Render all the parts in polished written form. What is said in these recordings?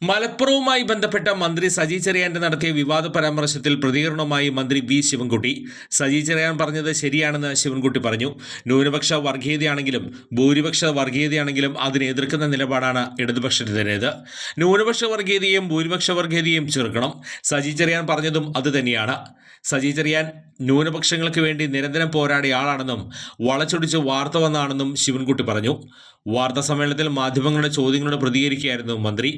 മലപ്പുറവുമായി ബന്ധപ്പെട്ട മന്ത്രി സജി ചെറിയാന്റെ നടത്തിയ വിവാദ പരാമർശത്തിൽ പ്രതികരണവുമായി മന്ത്രി വി ശിവൻകുട്ടി. സജി ചെറിയാൻ പറഞ്ഞത് ശരിയാണെന്ന് ശിവൻകുട്ടി പറഞ്ഞു. ന്യൂനപക്ഷ വർഗീയതയാണെങ്കിലും ഭൂരിപക്ഷ വർഗീയതയാണെങ്കിലും അതിനെ എതിർക്കുന്ന നിലപാടാണ് ഇടതുപക്ഷത്തിൻ്റേത്. ന്യൂനപക്ഷ വർഗീയതയും ഭൂരിപക്ഷ വർഗീയതയും ചെറുക്കണം. സജി ചെറിയാൻ പറഞ്ഞതും അതുതന്നെയാണ്. സജി ചെറിയാൻ ന്യൂനപക്ഷങ്ങൾക്ക് വേണ്ടി നിരന്തരം പോരാടിയ ആളാണെന്നും വളച്ചൊടിച്ച് വാർത്ത വന്നാണെന്നും ശിവൻകുട്ടി പറഞ്ഞു. വാർത്താ സമ്മേളനത്തിൽ മാധ്യമങ്ങളുടെ ചോദ്യങ്ങളോട് പ്രതികരിക്കുകയായിരുന്നു മന്ത്രി.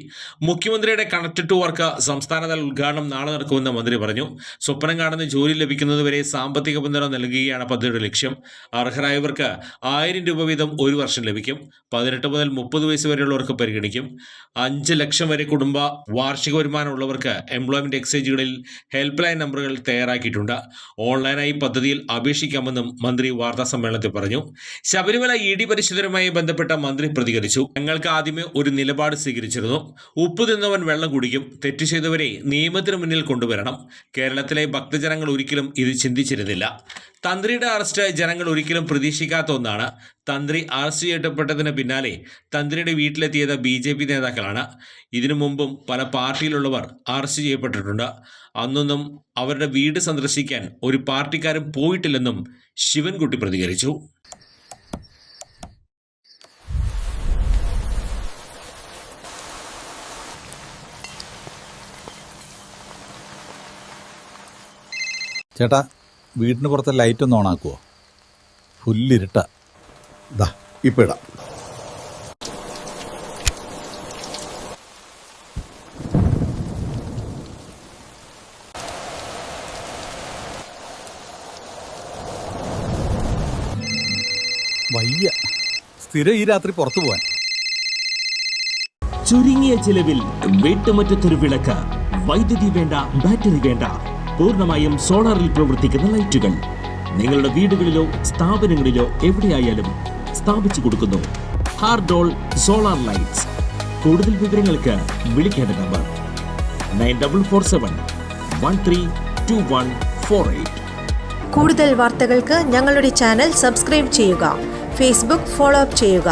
മുഖ്യമന്ത്രിയുടെ കണക്ട് ടു വർക്ക് സംസ്ഥാനതല ഉദ്ഘാടനം നാളെ നടക്കുമെന്ന് മന്ത്രി പറഞ്ഞു. സ്വപ്നം കാണുന്ന ജോലി ലഭിക്കുന്നതുവരെ സാമ്പത്തിക പിന്തുണ നൽകുകയാണ് പദ്ധതിയുടെ ലക്ഷ്യം. അർഹരായവർക്ക് 1000 രൂപ വീതം ഒരു വർഷം ലഭിക്കും. 18 മുതൽ 30 വയസ്സ് വരെയുള്ളവർക്ക് പരിഗണിക്കും. 5 ലക്ഷം വരെ കുടുംബ വാർഷിക വരുമാനമുള്ളവർക്ക് എംപ്ലോയ്മെന്റ് എക്സ്ചേഞ്ചുകളിൽ ഹെൽപ്പ് ലൈൻ നമ്പറുകൾ തയ്യാറാക്കിയിട്ടുണ്ട്. ഓൺലൈനായി പദ്ധതിയിൽ അപേക്ഷിക്കാമെന്നും മന്ത്രി വാർത്താ സമ്മേളനത്തിൽ പറഞ്ഞു. ശബരിമല ED പരിശോധനയുമായി ബന്ധപ്പെട്ട മന്ത്രി പ്രതികരിച്ചു. ഞങ്ങൾക്ക് ആദ്യമേ ഒരു നിലപാട് സ്വീകരിച്ചിരുന്നു. ഉപ്പ് തിന്നവൻ വെള്ളം കുടിക്കും. തെറ്റ് ചെയ്തവരെ നിയമത്തിന് മുന്നിൽ കൊണ്ടുവരണം. കേരളത്തിലെ ഭക്തജനങ്ങൾ ഒരിക്കലും ഇത് ചിന്തിച്ചിരുന്നില്ല. തന്ത്രിയുടെ അറസ്റ്റ് ജനങ്ങൾ ഒരിക്കലും പ്രതീക്ഷിക്കാത്ത ഒന്നാണ്. തന്ത്രി അറസ്റ്റ് ചെയ്യപ്പെട്ടതിന് പിന്നാലെ തന്ത്രിയുടെ വീട്ടിലെത്തിയത് BJP നേതാക്കളാണ്. ഇതിനു മുമ്പും പല പാർട്ടിയിലുള്ളവർ അറസ്റ്റ് ചെയ്യപ്പെട്ടിട്ടുണ്ട്. അന്നൊന്നും അവരുടെ വീട് സന്ദർശിക്കാൻ ഒരു പാർട്ടിക്കാരും പോയിട്ടില്ലെന്നും ശിവൻകുട്ടി പ്രതികരിച്ചു. ചേട്ടാ, വീടിന് പുറത്തെ ലൈറ്റ് ഒന്ന് ഓണാക്കുമോ? ഫുല്ലിരുട്ട. ദാ ഇപ്പം ഇടാം. വയ്യ, സ്ഥിരം ഈ രാത്രി പുറത്തു പോവാൻ. ചുരുങ്ങിയ ചിലവിൽ വീട്ടുമുറ്റത്തൊരു വിളക്ക്. വൈദ്യുതി വേണ്ട, ബാറ്ററി വേണ്ട, പൂർണ്ണമായും സോളാറിൽ പ്രവർത്തിക്കുന്ന ലൈറ്റുകൾ നിങ്ങളുടെ വീടുകളിലോ സ്ഥാപനങ്ങളിലോ എവിടെയായാലും സ്ഥാപിച്ചു കൊടുക്കുന്നു. ഹാർഡോൾ സോളാർ ലൈറ്റ്സ്. കൂടുതൽ വിവരങ്ങൾക്ക് വിളിക്കേണ്ട നമ്പർ 9447132148. കൂടുതൽ വാർത്തകൾക്ക് ഞങ്ങളുടെ ചാനൽ സബ്സ്ക്രൈബ് ചെയ്യുക. ഫേസ്ബുക്ക് ഫോളോ അപ്പ് ചെയ്യുക.